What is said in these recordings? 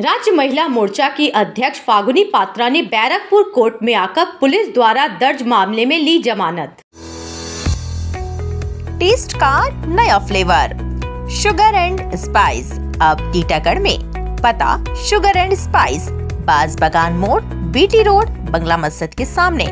राज्य महिला मोर्चा की अध्यक्ष फागुनी पात्रा ने बैरकपुर कोर्ट में आकर पुलिस द्वारा दर्ज मामले में ली जमानत। टेस्ट का नया फ्लेवर शुगर एंड स्पाइस अब टीटागढ़ में। पता शुगर एंड स्पाइस, बाज बगान मोड़, बीटी रोड, बंगला मस्जिद के सामने।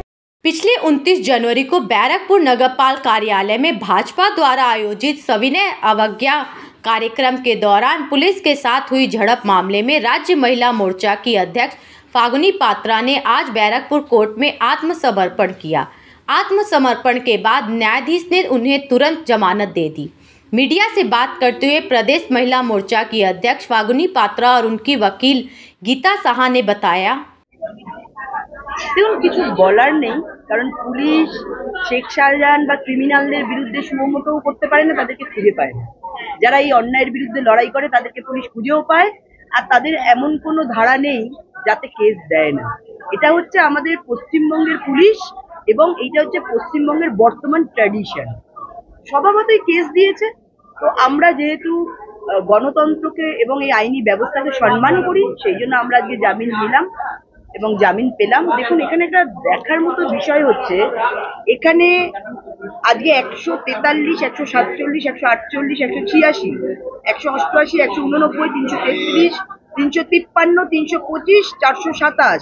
पिछले 29 जनवरी को बैरकपुर नगरपाल कार्यालय में भाजपा द्वारा आयोजित सविनय अवज्ञा कार्यक्रम के दौरान पुलिस के साथ हुई झड़प मामले में राज्य महिला मोर्चा की अध्यक्ष फागुनी पात्रा ने आज बैरकपुर कोर्ट में आत्मसमर्पण किया। आत्मसमर्पण के बाद न्यायाधीश ने उन्हें तुरंत जमानत दे दी। मीडिया से बात करते हुए प्रदेश महिला मोर्चा की अध्यक्ष फागुनी पात्रा और उनकी वकील गीता साहा ने बताया, কিছু বলার নেই, কারণ পুলিশ শেখ শাহজাহান বা ক্রিমিনালদের বিরুদ্ধে সুমোটোও করতে পারে না, তাদেরকে খুঁজে পায় না। যারা এই অন্যায়ের বিরুদ্ধে লড়াই করে তাদেরকে পুলিশ খুঁজেও পায়, আর তাদের এমন কোনো ধারা নেই যাতে কেস দেয় না। এটা হচ্ছে আমাদের পশ্চিমবঙ্গের পুলিশ এবং এইটা হচ্ছে পশ্চিমবঙ্গের বর্তমান ট্র্যাডিশন। স্বভাবতই কেস দিয়েছে, তো আমরা যেহেতু গণতন্ত্রকে এবং এই আইনি ব্যবস্থাকে সম্মান করি, সেই জন্য আমরা আজকে জামিন নিলাম এবং জামিন পেলাম। দেখুন, এখানে একটা দেখার মতো বিষয় হচ্ছে, এখানে আজকে 143, 147, 148, 186, 188, 189, 333, 353, 325, 427,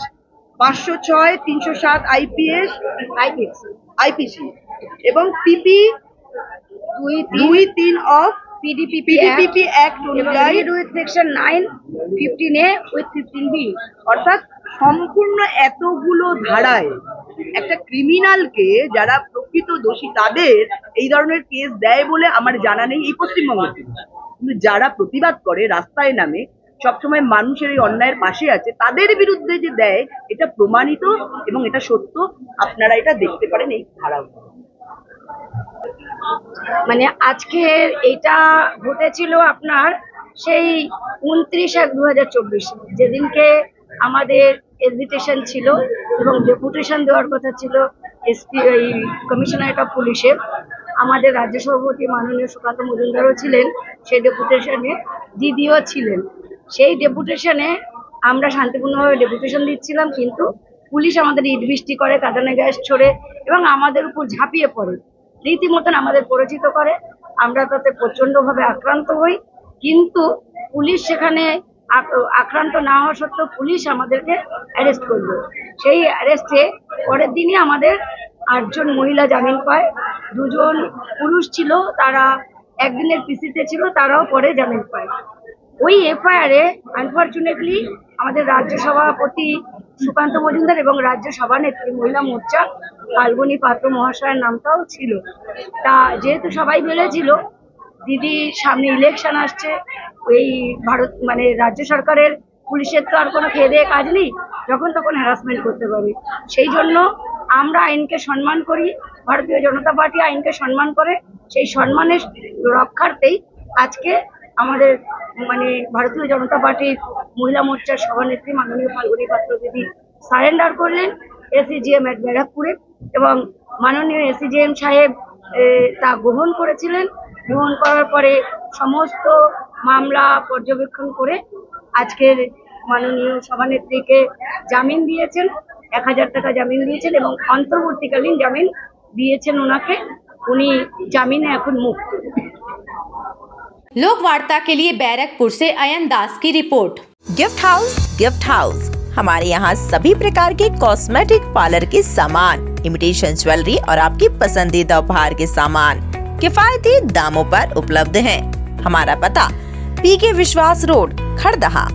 506, 307 IPC এবং পিপি 2-3 অফ PDPP অ্যাক্ট অনুযায়ী with section 9-15A with 15B, অর্থাৎ সম্পূর্ণ এতগুলো ধারায় একটা ক্রিমিনালকে যারা প্রকৃত দোষী তাদের এই ধরনের কেস দেয় বলে আমার জানা নেই এই পশ্চিমবঙ্গে। কিন্তু যারা প্রতিবাদ করে, রাস্তায় নামে, সবসময় মানুষের এই অন্যায়ের পাশে আছে, তাদের বিরুদ্ধে যে দেয় এটা প্রমাণিত এবং এটা সত্য। আপনারা এটা দেখতে পারেন এই ধারা। মানে আজকে এটা ঘটেছিল আপনার সেই 29/1/2024, যেদিনকে আমাদের এডমিটেশন ছিল এবং ডেপুটেশন দেওয়ার কথা ছিল এসপি কমিশনারেট অফ পুলিশের। আমাদের রাজ্য সভাপতি মাননীয় সুকান্ত মজুমদারও ছিলেন সেই ডেপুটেশনে, দিদিও ছিলেন। সেই ডেপুটেশনে আমরা শান্তিপূর্ণভাবে ডেপুটেশন দিচ্ছিলাম, কিন্তু পুলিশ আমাদের ইট বৃষ্টি করে, কাঁদানে গ্যাস ছোড়ে এবং আমাদের উপর ঝাঁপিয়ে পড়ে, রীতিমতন আমাদের পরিচিত করে। আমরা তাতে প্রচণ্ডভাবে আক্রান্ত হই, কিন্তু পুলিশ সেখানে আক্রান্ত না হওয়া সত্ত্বেও পুলিশ আমাদেরকে অ্যারেস্ট করলো। সেই অ্যারেস্টে পরের দিনই আমাদের 8 জন মহিলা জামিন পায়। 2 জন পুরুষ ছিল, তারা একদিনের পিসিতে ছিল, তারাও পরে জামিন পায়। ওই এফআইআরে আনফর্চুনেটলি আমাদের রাজ্য সভাপতি সুকান্ত মজুমদার এবং রাজ্য সভানেত্রী মহিলা মোর্চা ফাল্গুনী পাত্র মহাশয়ের নামটাও ছিল। তা যেহেতু সবাই বলেছিল দিদির সামনে ইলেকশন আসছে, এই মানে রাজ্য সরকারের পুলিশের তো আর কোনো খেয়ে দেয়ে কাজ নেই, যখন তখন হ্যারাসমেন্ট করতে পারে। সেই জন্য আমরা আইনকে সম্মান করি, ভারতীয় জনতা পার্টি আইনকে সম্মান করে। সেই সম্মানের রক্ষার্থেই আজকে আমাদের মানে ভারতীয় জনতা পার্টির মহিলা মোর্চার সভানেত্রী মাননীয় ফাল্গুনী পাত্র দিদি সারেন্ডার করলেন এসিজিএম এট ব্যারাকপুরে এবং মাননীয় এসিজিএম সাহেব তা গ্রহণ করেছিলেন। গ্রহণ করার পরে সমস্ত মামলা পর্যবেক্ষণ করে আজকের মাননীয় সভানেত্রীকে জামিন দিয়েছেন, 1000 টাকা জামিন দিয়েছেন এবং অন্তর্বর্তীকালীন জামিন দিয়েছেন ওনাকে। উনি জামিনে এখন মুক্ত। लोक वार्ता के लिए बैरकपुर से अयन दास की रिपोर्ट। गिफ्ट हाउस हमारे यहाँ सभी प्रकार के कॉस्मेटिक पार्लर के सामान, इमिटेशन ज्वेलरी और आपकी पसंदीदा उपहार के सामान किफायती दामों पर उपलब्ध हैं। हमारा पता PK विश्वास रोड, खड़दहा।